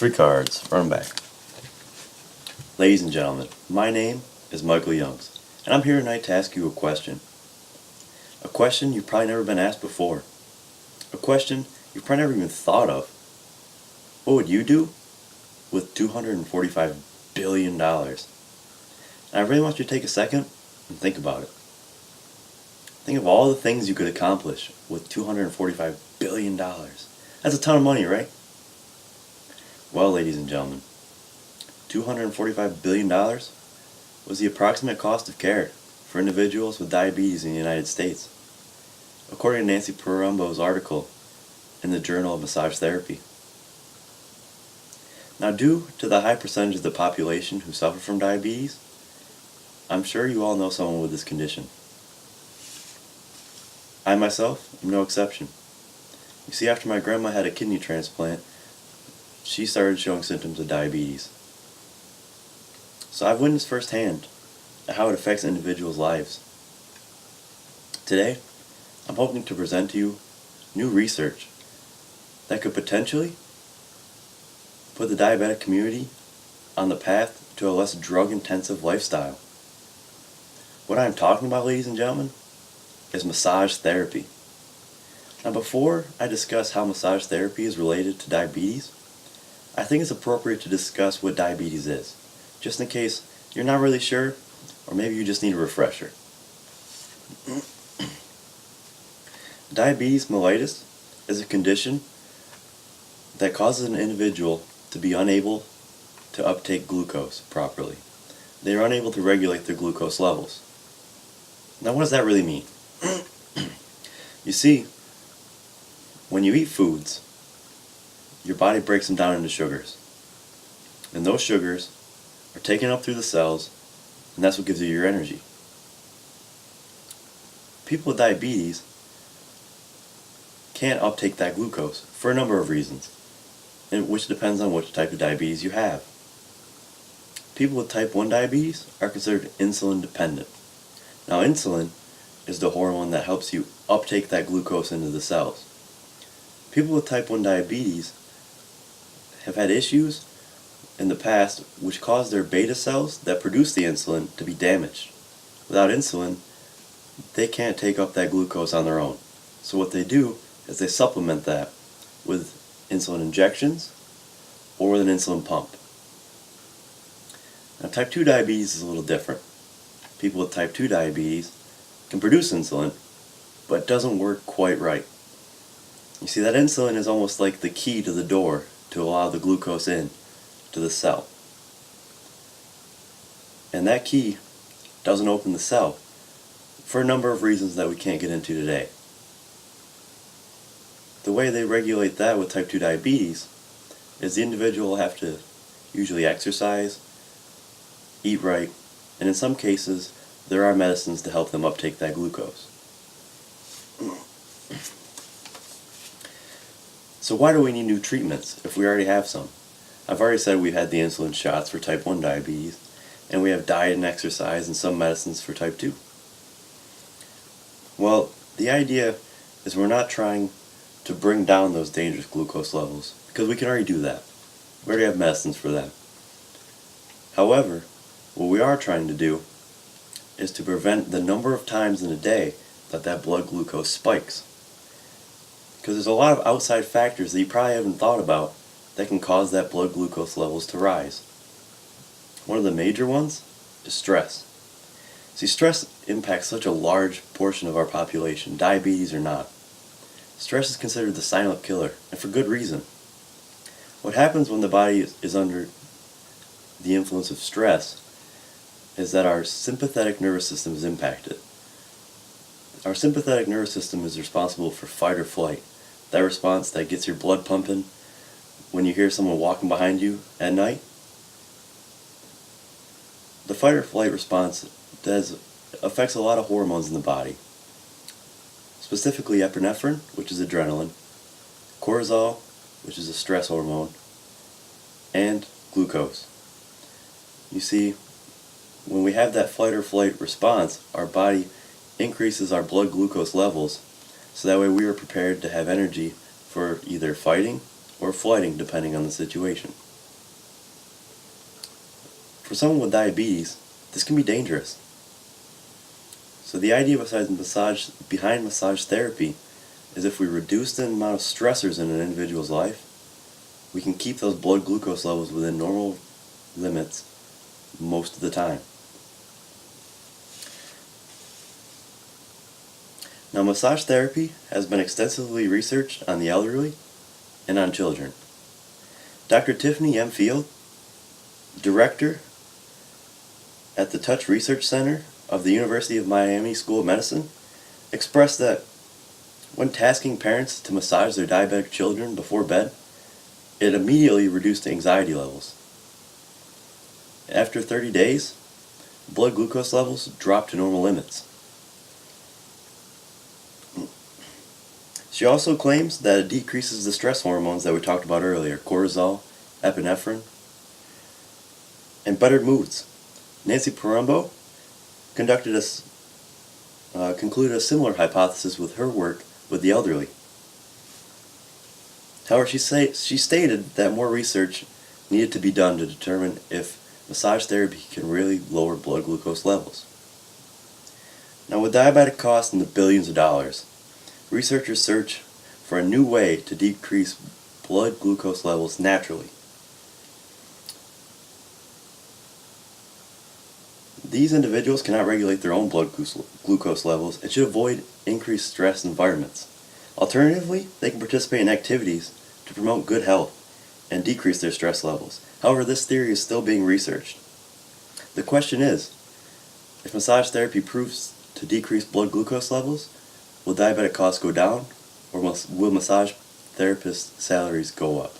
Free cards, run back. Ladies and gentlemen, my name is Michael Youngs, and I'm here tonight to ask you a question. A question you've probably never been asked before. A question you've probably never even thought of. What would you do with $245 billion? And I really want you to take a second and think about it. Think of all the things you could accomplish with $245 billion. That's a ton of money, right? Well, ladies and gentlemen, $245 billion was the approximate cost of care for individuals with diabetes in the United States, according to Nancy Parumbo's article in the Journal of Massage Therapy. Now, due to the high percentage of the population who suffer from diabetes, I'm sure you all know someone with this condition. I myself am no exception. You see, after my grandma had a kidney transplant, she started showing symptoms of diabetes. So I've witnessed firsthand how it affects individuals' lives. Today, I'm hoping to present to you new research that could potentially put the diabetic community on the path to a less drug-intensive lifestyle. What I'm talking about, ladies and gentlemen, is massage therapy. Now, before I discuss how massage therapy is related to diabetes, I think it's appropriate to discuss what diabetes is, just in case you're not really sure, or maybe you just need a refresher. Diabetes mellitus is a condition that causes an individual to be unable to uptake glucose properly. They are unable to regulate their glucose levels. Now, what does that really mean? You see, when you eat foods, your body breaks them down into sugars. And those sugars are taken up through the cells, and that's what gives you your energy. People with diabetes can't uptake that glucose for a number of reasons, which depends on which type of diabetes you have. People with type 1 diabetes are considered insulin dependent. Now, insulin is the hormone that helps you uptake that glucose into the cells. People with type 1 diabetes have had issues in the past which caused their beta cells that produce the insulin to be damaged. Without insulin, they can't take up that glucose on their own. So what they do is they supplement that with insulin injections or with an insulin pump. Now, type 2 diabetes is a little different. People with type 2 diabetes can produce insulin, but it doesn't work quite right. You see, that insulin is almost like the key to the door to allow the glucose in to the cell. And that key doesn't open the cell for a number of reasons that we can't get into today. The way they regulate that with type 2 diabetes is the individual will have to usually exercise, eat right, and in some cases there are medicines to help them uptake that glucose. So why do we need new treatments if we already have some? I've already said we've had the insulin shots for type 1 diabetes, and we have diet and exercise and some medicines for type 2. Well, the idea is we're not trying to bring down those dangerous glucose levels, because we can already do that. We already have medicines for that. However, what we are trying to do is to prevent the number of times in a day that blood glucose spikes. Because there's a lot of outside factors that you probably haven't thought about that can cause that blood glucose levels to rise. One of the major ones is stress. See, stress impacts such a large portion of our population, diabetes or not. Stress is considered the silent killer, and for good reason. What happens when the body is under the influence of stress is that our sympathetic nervous system is impacted. Our sympathetic nervous system is responsible for fight or flight. That response that gets your blood pumping when you hear someone walking behind you at night. The fight or flight response affects a lot of hormones in the body. Specifically epinephrine, which is adrenaline, cortisol, which is a stress hormone, and glucose. You see, when we have that fight or flight response, our body increases our blood glucose levels, so that way we are prepared to have energy for either fighting or flighting, depending on the situation. for someone with diabetes, this can be dangerous. So the idea behind massage therapy is if we reduce the amount of stressors in an individual's life, we can keep those blood glucose levels within normal limits most of the time. Now, massage therapy has been extensively researched on the elderly and on children. Dr. Tiffany M. Field, director at the Touch Research Center of the University of Miami School of Medicine, expressed that when tasking parents to massage their diabetic children before bed, it immediately reduced anxiety levels. After 30 days, blood glucose levels dropped to normal limits. She also claims that it decreases the stress hormones that we talked about earlier, cortisol, epinephrine, and bettered moods. Nancy Porumbo concluded a similar hypothesis with her work with the elderly. However, she stated that more research needed to be done to determine if massage therapy can really lower blood glucose levels. Now, with diabetic costs in the billions of dollars, researchers search for a new way to decrease blood glucose levels naturally. These individuals cannot regulate their own blood glucose levels and should avoid increased stress environments. Alternatively, they can participate in activities to promote good health and decrease their stress levels. However, this theory is still being researched. The question is, if massage therapy proves to decrease blood glucose levels, will diabetic costs go down, or will massage therapists' salaries go up?